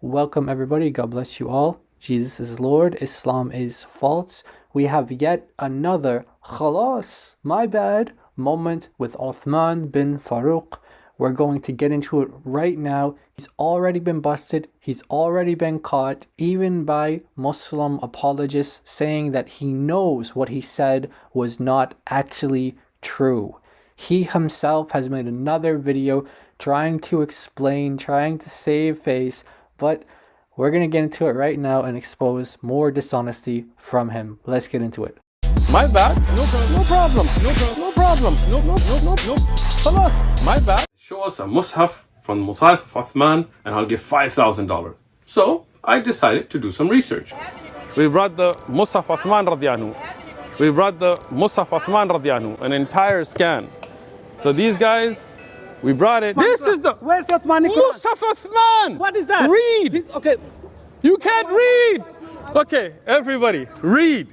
Welcome everybody, God bless you all. Jesus is Lord, Islam is false. We have yet another khalas, my bad, moment with Uthman bin Farouk. We're going to get into it right now. He's already been busted. He's already been caught, even by Muslim apologists, saying that he knows what he said was not actually true. He himself has made another video trying to explain, trying to save face, but we're going to get into it right now and expose more dishonesty from him. Let's get into it. My bad. No problem. No problem. No. Khalas. My bad. Show us a mushaf from Musaf of Uthman and I'll give $5,000. So I decided to do some research. We brought the Musaf Uthman radiyallahu anhu. We brought the Musaf Uthman radiyallahu anhu, an entire scan. So these guys, we brought it. This is the Where's that money? Musaf Uthman. What is that? Read. Okay. You can't read. Okay, everybody, read.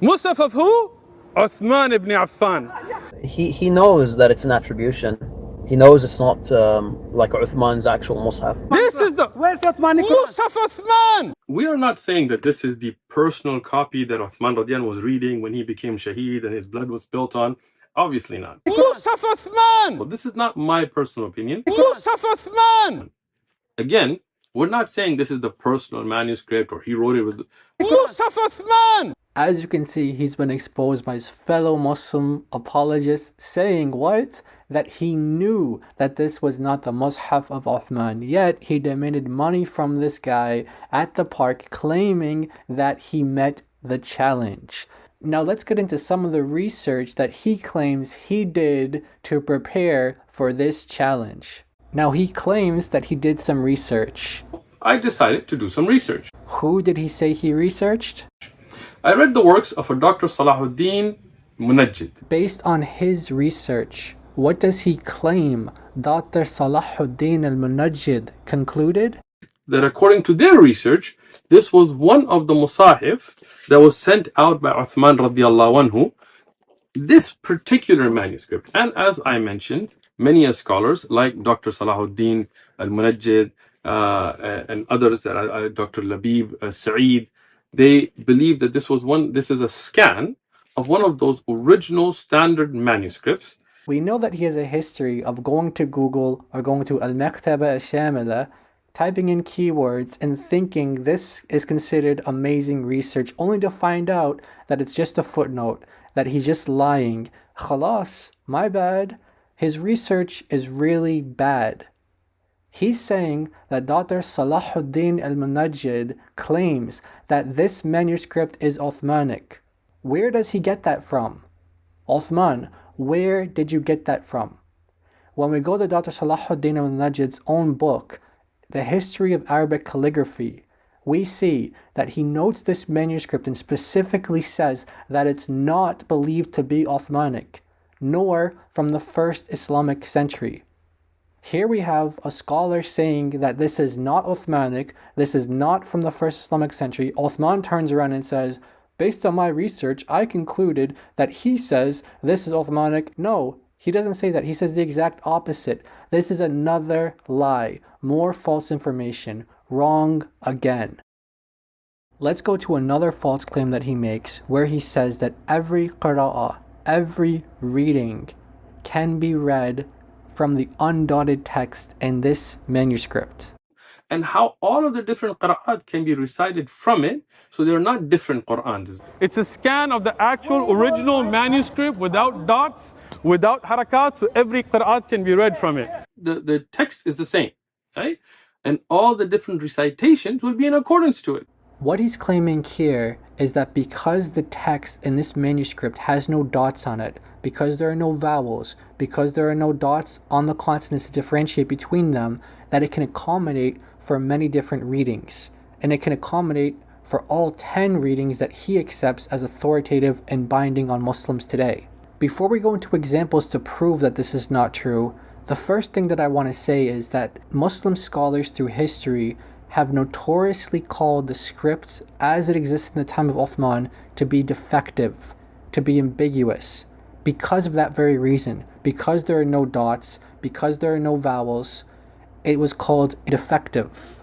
Musaf of who? Uthman ibn Affan. He knows that it's an attribution. He knows it's not like Uthman's actual mushaf. This is the Where's that money? Musaf Uthman. We are not saying that this is the personal copy that Uthman radiyan was reading when he became shaheed and his blood was spilt on. Obviously not. Musaf Uthman. Well, this is not my personal opinion. Musaf Uthman. Again, we're not saying this is the personal manuscript or he wrote it with Musaf Uthman. As you can see, he's been exposed by his fellow Muslim apologists saying what? That he knew that this was not the Mus'haf of Uthman, yet he demanded money from this guy at the park claiming that he met the challenge. Now let's get into some of the research that he claims he did to prepare for this challenge. Now he claims that he did some research. I decided to do some research. Who did he say he researched? I read the works of a Dr. Salahuddin Munajjid. Based on his research, what does he claim Dr. Salahuddin al-Munajjid concluded? That according to their research, this was one of the musahif that was sent out by Uthman radiallahu anhu. This particular manuscript, and as I mentioned, many scholars like Dr. Salahuddin al-Munajjid and others, Dr. Labib Sa'id, they believe that this is a scan of one of those original standard manuscripts. We know that he has a history of going to Google or going to Al-Maktaba Al-Shamila, typing in keywords and thinking this is considered amazing research, only to find out that it's just a footnote, that he's just lying. Khalas, my bad. His research is really bad. He's saying that Dr. Salahuddin al-Munajjid claims that this manuscript is Uthmanic. Where does he get that from? Uthman, where did you get that from? When we go to Dr. Salahuddin al-Munajjid's own book, The History of Arabic Calligraphy, we see that he notes this manuscript and specifically says that it's not believed to be Uthmanic, nor from the first Islamic century. Here we have a scholar saying that this is not Uthmanic, this is not from the first Islamic century. Uthman turns around and says, based on my research, I concluded that he says this is Uthmanic. No, he doesn't say that. He says the exact opposite. This is another lie, more false information, wrong again. Let's go to another false claim that he makes where he says that every qira'ah, every reading can be read from the undotted text in this manuscript. And how all of the different qira'at can be recited from it, so they're not different Qur'ans. It's a scan of the actual original manuscript without dots, without harakat, so every qira'at can be read from it. The text is the same, right? And all the different recitations will be in accordance to it. What he's claiming here is that because the text in this manuscript has no dots on it, because there are no vowels, because there are no dots on the consonants to differentiate between them, that it can accommodate for many different readings. And it can accommodate for all 10 readings that he accepts as authoritative and binding on Muslims today. Before we go into examples to prove that this is not true, the first thing that I want to say is that Muslim scholars through history have notoriously called the script as it existed in the time of Uthman to be defective, to be ambiguous. Because of that very reason, because there are no dots, because there are no vowels, it was called defective.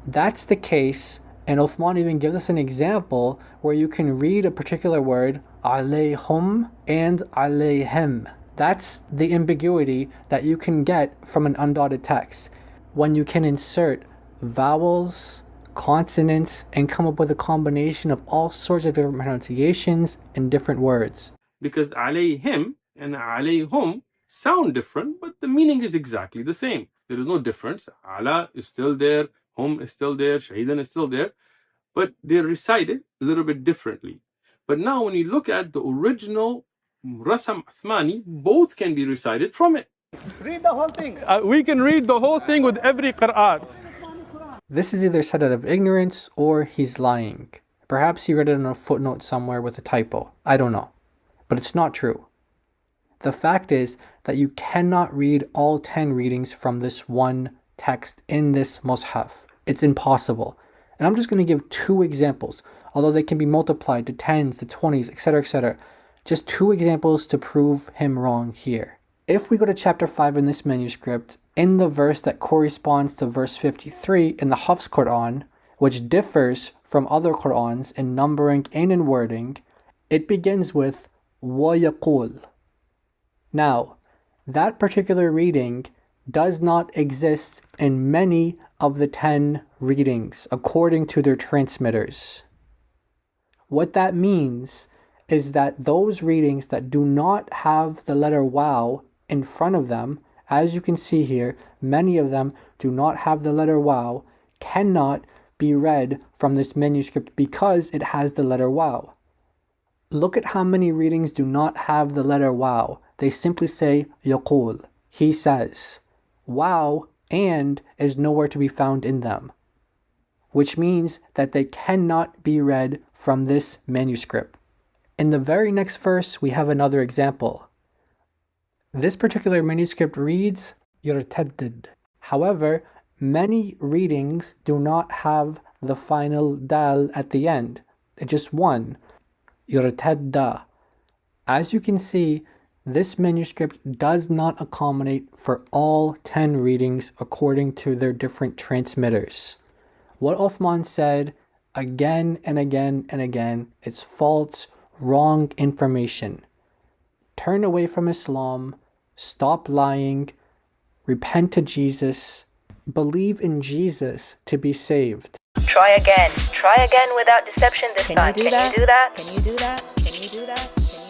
that's the case, and Uthman even gives us an example where you can read a particular word, alayhum and alayhim. That's the ambiguity that you can get from an undotted text, when you can insert vowels, consonants, and come up with a combination of all sorts of different pronunciations in different words. Because alayhim and alayhum sound different, but the meaning is exactly the same. There is no difference. Ala is still there, hum is still there, shahidan is still there, but they're recited a little bit differently. But now when you look at the original Rasam Uthmani, both can be recited from it. Read the whole thing. We can read the whole thing with every qira'at. This is either said out of ignorance or he's lying. Perhaps he read it in a footnote somewhere with a typo. I don't know. But it's not true. The fact is that you cannot read all 10 readings from this one text in this mushaf. It's impossible. And I'm just going to give 2 examples, although they can be multiplied to 10s, to 20s, etc., etc. Just 2 examples to prove him wrong here. If we go to chapter 5 in this manuscript, in the verse that corresponds to verse 53 in the Hafs Quran, which differs from other Qurans in numbering and in wording, it begins with وَيَقُولُ. Now, that particular reading does not exist in many of the 10 readings according to their transmitters. What that means is that those readings that do not have the letter waw in front of them, as you can see here, many of them do not have the letter waw, cannot be read from this manuscript because it has the letter waw. Look at how many readings do not have the letter waw. They simply say yaqul, he says. Waw and is nowhere to be found in them, which means that they cannot be read from this manuscript. In the very next verse, we have another example. This particular manuscript reads يرتدد. However, many readings do not have the final dal at the end. It's just one. يرتد. As you can see, this manuscript does not accommodate for all 10 readings according to their different transmitters. What Uthman said again and again and again is false, wrong information. Turn away from Islam, stop lying, repent to Jesus, believe in Jesus to be saved. Try again without deception this time. Can you do that? Can you do that? Can you do that? Can you do that?